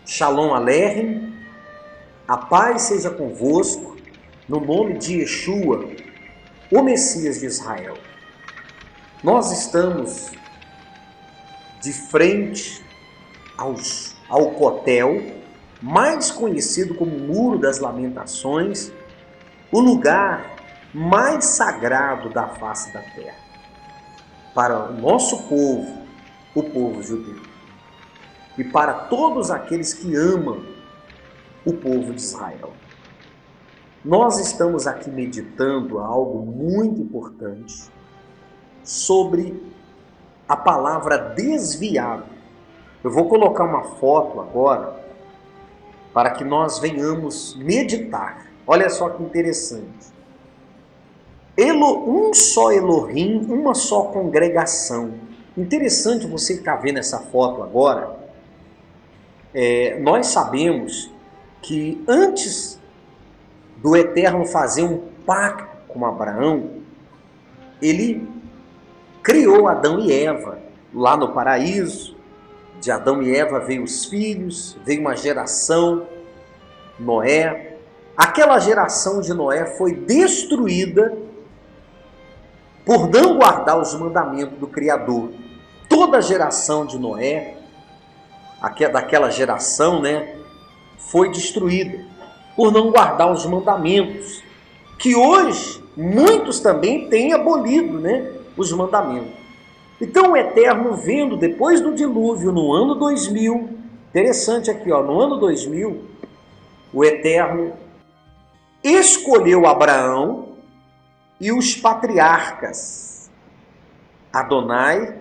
Shalom Aleichem, a paz seja convosco, no nome de Yeshua, o Messias de Israel. Nós estamos de frente ao Cotel, mais conhecido como Muro das Lamentações, o lugar mais sagrado da face da terra, para o nosso povo, o povo judeu. E para todos aqueles que amam o povo de Israel. Nós estamos aqui meditando algo muito importante sobre a palavra desviado. Eu vou colocar uma foto agora para que nós venhamos meditar. Olha só que interessante. Um só Elohim, uma só congregação. Interessante você que está vendo essa foto agora. Nós sabemos que antes do Eterno fazer um pacto com Abraão, ele criou Adão e Eva lá no paraíso. De Adão e Eva veio os filhos, veio uma geração, Noé. Aquela geração de Noé foi destruída por não guardar os mandamentos do Criador. Toda a geração de Noé, daquela geração, foi destruída por não guardar os mandamentos, que hoje muitos também têm abolido, os mandamentos. Então o Eterno, vendo depois do dilúvio, no ano 2000, interessante aqui, no ano 2000, o Eterno escolheu Abraão e os patriarcas. Adonai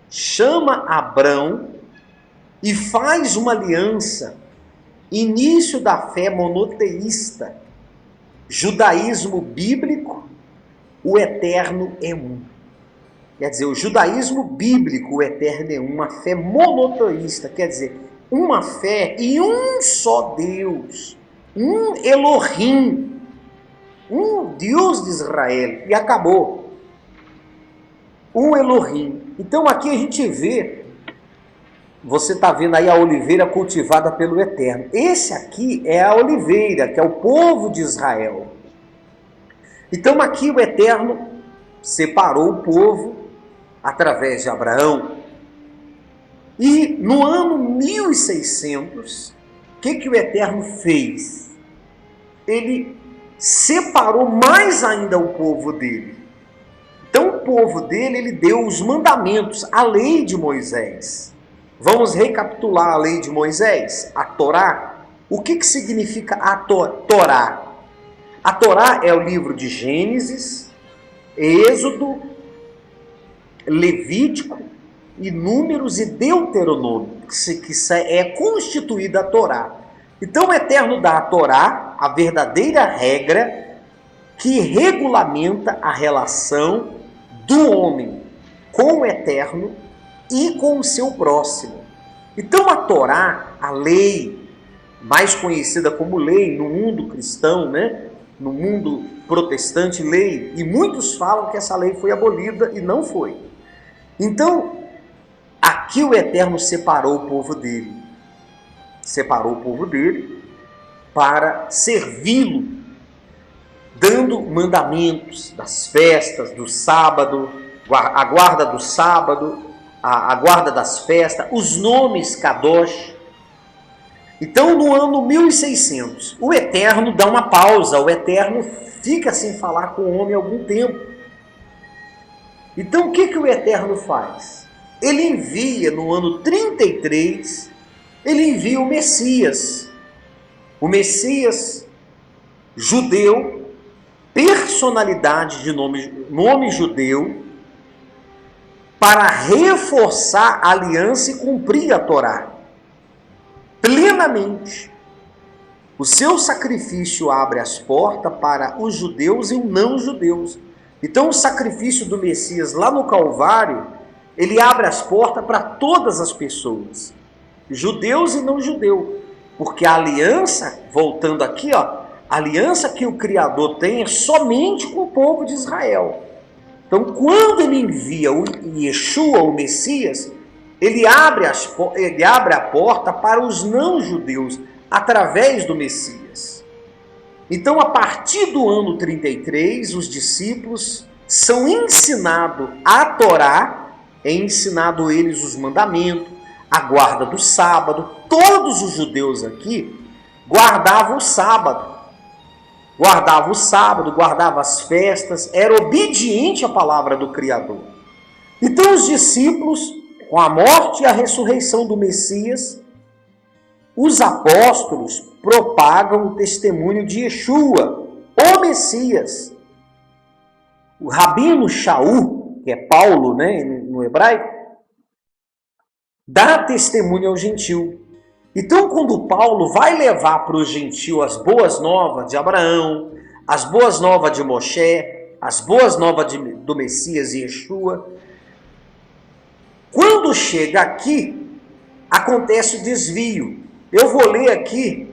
chama Abrão e faz uma aliança, início da fé monoteísta, judaísmo bíblico, o Eterno é um. Quer dizer, o judaísmo bíblico, o Eterno é um, uma fé monoteísta, quer dizer, uma fé em um só Deus, um Elohim, um Deus de Israel, e acabou. Um Elohim. Então aqui a gente vê, você está vendo aí a oliveira cultivada pelo Eterno. Esse aqui é a oliveira, que é o povo de Israel. Então aqui o Eterno separou o povo através de Abraão. E no ano 1600, o que o Eterno fez? Ele separou mais ainda o povo dele. Então o povo dele, ele deu os mandamentos, a lei de Moisés. Vamos recapitular a lei de Moisés, a Torá. O que significa a Torá? A Torá é o livro de Gênesis, Êxodo, Levítico, e Números e Deuteronômio, que é constituída a Torá. Então o Eterno dá a Torá, a verdadeira regra que regulamenta a relação do homem com o Eterno e com o seu próximo. Então a Torá, a lei, mais conhecida como lei no mundo cristão, no mundo protestante, lei, e muitos falam que essa lei foi abolida e não foi. Então, aqui o Eterno separou o povo dele. Separou o povo dele para servi-lo, dando mandamentos das festas, do sábado, a guarda do sábado, a guarda das festas, os nomes Kadosh. Então, no ano 1600, o Eterno dá uma pausa, o Eterno fica sem falar com o homem algum tempo. Então, o que o Eterno faz? Ele envia, no ano 33, ele envia o Messias judeu, personalidade de nome judeu, para reforçar a aliança e cumprir a Torá plenamente. O seu sacrifício abre as portas para os judeus e os não-judeus. Então o sacrifício do Messias lá no Calvário, ele abre as portas para todas as pessoas, judeus e não-judeus, porque a aliança, voltando aqui, a aliança que o Criador tem é somente com o povo de Israel. Então, quando ele envia o Yeshua, o Messias, ele abre a porta para os não-judeus através do Messias. Então, a partir do ano 33, os discípulos são ensinados a Torá, é ensinado eles os mandamentos, a guarda do sábado. Todos os judeus aqui guardavam o sábado. Guardavam as festas, era obediente à palavra do Criador. Então os discípulos, com a morte e a ressurreição do Messias, os apóstolos propagam o testemunho de Yeshua, o Messias. O Rabino Shaul, que é Paulo, né, no hebraico, dá testemunho ao gentil. Então, quando Paulo vai levar para o gentil as boas novas de Abraão, as boas novas de Moshe, as boas novas do Messias e Yeshua, quando chega aqui, acontece o desvio. Eu vou ler aqui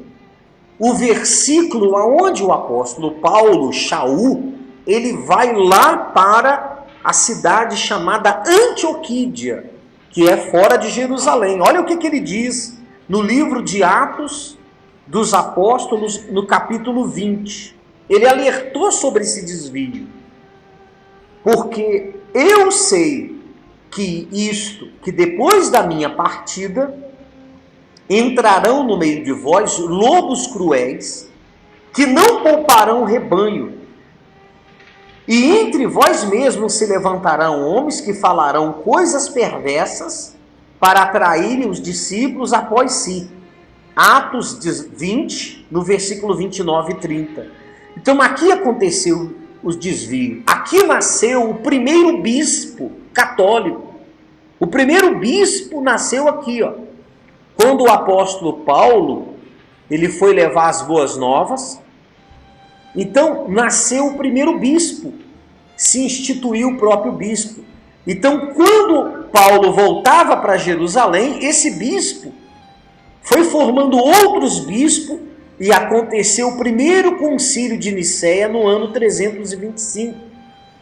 o versículo onde o apóstolo Paulo, Shaul, ele vai lá para a cidade chamada Antioquídia, que é fora de Jerusalém. Olha o que ele diz no livro de Atos dos Apóstolos, no capítulo 20. Ele alertou sobre esse desvio. Porque eu sei que depois da minha partida, entrarão no meio de vós lobos cruéis, que não pouparão o rebanho. E entre vós mesmos se levantarão homens que falarão coisas perversas, para atraírem os discípulos após si. Atos 20, no versículo 29 e 30. Então aqui aconteceu os desvios. Aqui nasceu o primeiro bispo católico. O primeiro bispo nasceu aqui, ó. Quando o apóstolo Paulo, ele foi levar as boas novas, então nasceu o primeiro bispo, se instituiu o próprio bispo. Então, quando Paulo voltava para Jerusalém, esse bispo foi formando outros bispos e aconteceu o primeiro concílio de Nicéia no ano 325.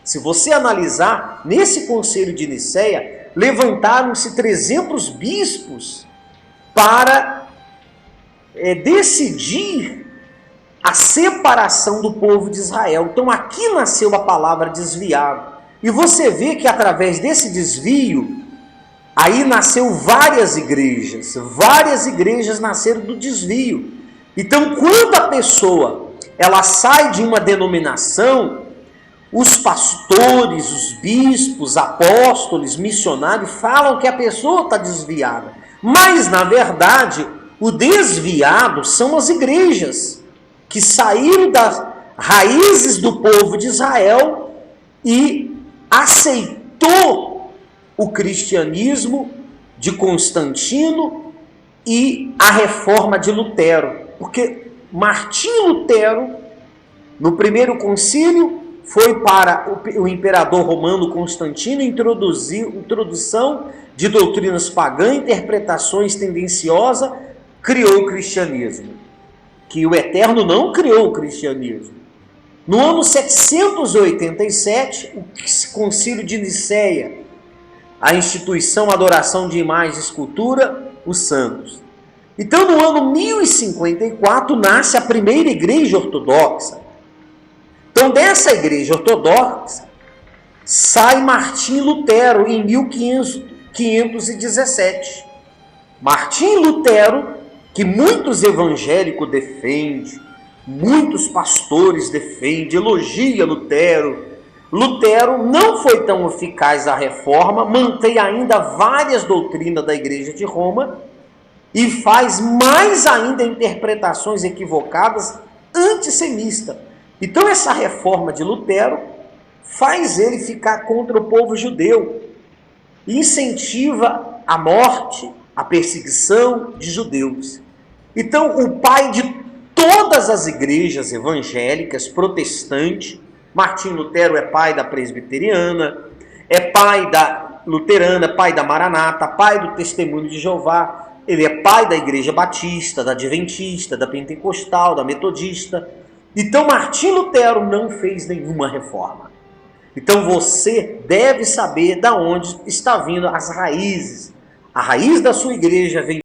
Se você analisar, nesse concílio de Nicéia, levantaram-se 300 bispos para decidir a separação do povo de Israel. Então, aqui nasceu a palavra desviado. E você vê que através desse desvio, aí nasceu várias igrejas nasceram do desvio. Então, quando a pessoa ela sai de uma denominação, os pastores, os bispos, apóstolos, missionários falam que a pessoa está desviada. Mas, na verdade, o desviado são as igrejas que saíram das raízes do povo de Israel e aceitou o cristianismo de Constantino e a reforma de Lutero. Porque Martinho Lutero, no primeiro concílio, foi para o imperador romano Constantino introdução de doutrinas pagãs, interpretações tendenciosas, criou o cristianismo. Que o Eterno não criou o cristianismo. No ano 787, o concílio de Nicéia, a instituição, adoração de imagens e escultura, os santos. Então, no ano 1054, nasce a primeira igreja ortodoxa. Então, dessa igreja ortodoxa, sai Martim Lutero em 1517. Martim Lutero, que muitos evangélicos defendem, muitos pastores defendem, elogia Lutero. Lutero não foi tão eficaz a reforma, mantém ainda várias doutrinas da Igreja de Roma e faz mais ainda interpretações equivocadas antissemistas. Então essa reforma de Lutero faz ele ficar contra o povo judeu, incentiva a morte, a perseguição de judeus. Então o pai de todas as igrejas evangélicas, protestantes, Martim Lutero é pai da presbiteriana, é pai da luterana, pai da Maranata, pai do Testemunho de Jeová, ele é pai da Igreja Batista, da Adventista, da Pentecostal, da Metodista. Então Martim Lutero não fez nenhuma reforma. Então você deve saber de onde está vindo as raízes, A raiz da sua igreja vem